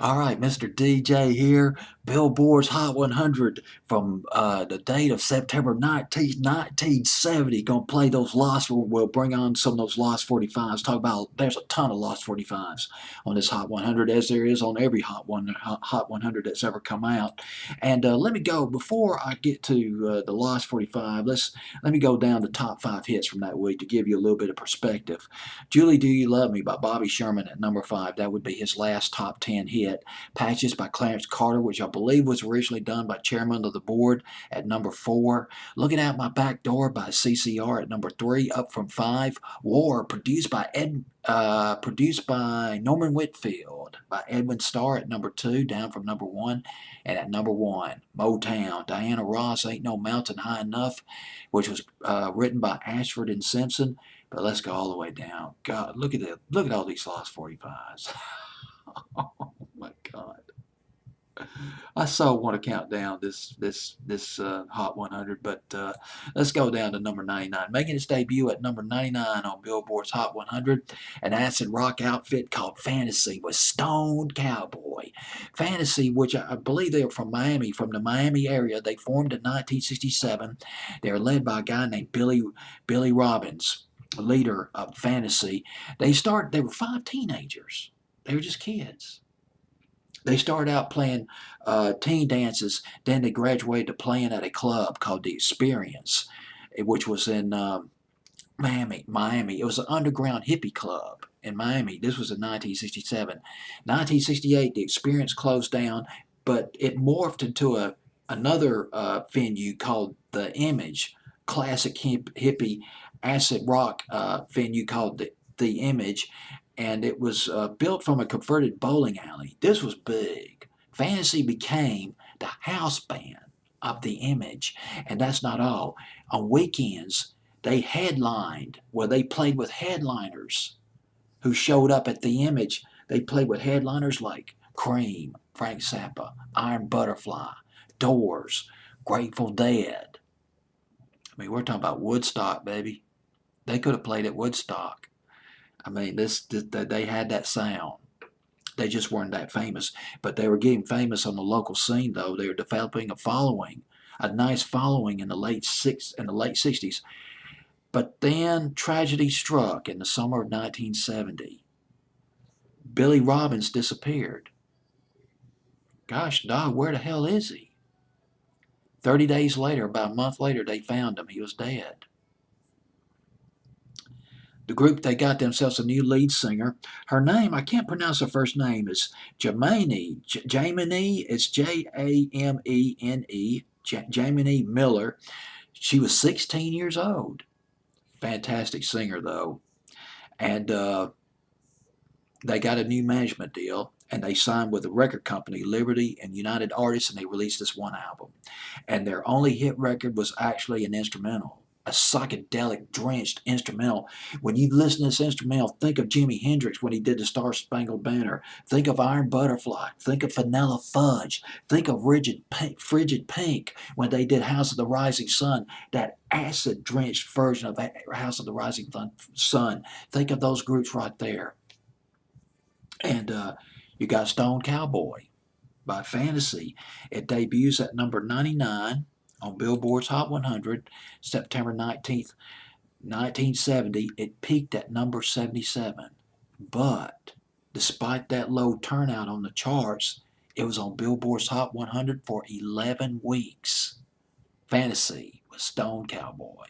All right, Mr. DJ here, Billboard's Hot 100 from the date of September 19th, 1970. Gonna play those lost, we'll bring on some of those lost 45s. Talk about, there's a ton of lost 45s on this Hot 100, as there is on every Hot 100 that's ever come out. And let me go, before I get to the lost 45, let me go down the top 5 hits from that week to give you a little bit of perspective. Julie, Do You Love Me by Bobby Sherman at number 5. That would be his last top 10 hit. Patches by Clarence Carter, which I believe was originally done by Chairman of the Board at number 4. Looking Out My Back Door by CCR at number 3, up from 5. War, produced by Norman Whitfield by Edwin Starr at number 2, down from number 1. And at number 1, Motown, Diana Ross, Ain't No Mountain High Enough, which was written by Ashford and Simpson. But let's go all the way down. God, look at all these lost 45s. Oh my God. I so want to count down this Hot 100, but let's go down to number 99. Making its debut at number 99 on Billboard's Hot 100, an acid rock outfit called Fantasy with Stone Cowboy. Fantasy, which I believe they are from Miami, from the Miami area. They formed in 1967. They are led by a guy named Billy Robbins, leader of Fantasy. They were 5 teenagers. They were just kids. They started out playing teen dances, then they graduated to playing at a club called The Experience, which was in Miami. It was an underground hippie club in Miami. This was in 1967. 1968, The Experience closed down, but it morphed into another venue called The Image, classic hippie acid rock venue called the Image, and it was built from a converted bowling alley. This was big. Fantasy became the house band of the Image, and that's not all. On weekends, they headlined, where they played with headliners who showed up at the Image. They played with headliners like Cream, Frank Zappa, Iron Butterfly, Doors, Grateful Dead. I mean, we're talking about Woodstock, baby. They could have played at Woodstock. I mean, they had that sound. They just weren't that famous, but they were getting famous on the local scene. Though they were developing a nice following in the late '60s. But then tragedy struck in the summer of 1970. Billy Robbins disappeared. Gosh, dog, where the hell is he? 30 days later, about a month later, they found him. He was dead. The group, they got themselves a new lead singer. Her name, I can't pronounce her first name, is Jamene. Jamene, it's Jamene, Jamene Miller. She was 16 years old. Fantastic singer, though. And they got a new management deal, and they signed with the record company Liberty and United Artists, and they released this one album. And their only hit record was actually an instrumental, a psychedelic drenched instrumental. When you listen to this instrumental, think of Jimi Hendrix when he did the Star Spangled Banner. Think of Iron Butterfly. Think of Vanilla Fudge. Think of Frigid Pink when they did House of the Rising Sun, that acid drenched version of House of the Rising Sun. Think of those groups right there. And you got Stone Cowboy by Fantasy. It debuts at number 99 on Billboard's Hot 100, September 19th, 1970. It peaked at number 77. But despite that low turnout on the charts, it was on Billboard's Hot 100 for 11 weeks. Fantasy with Stone Cowboy.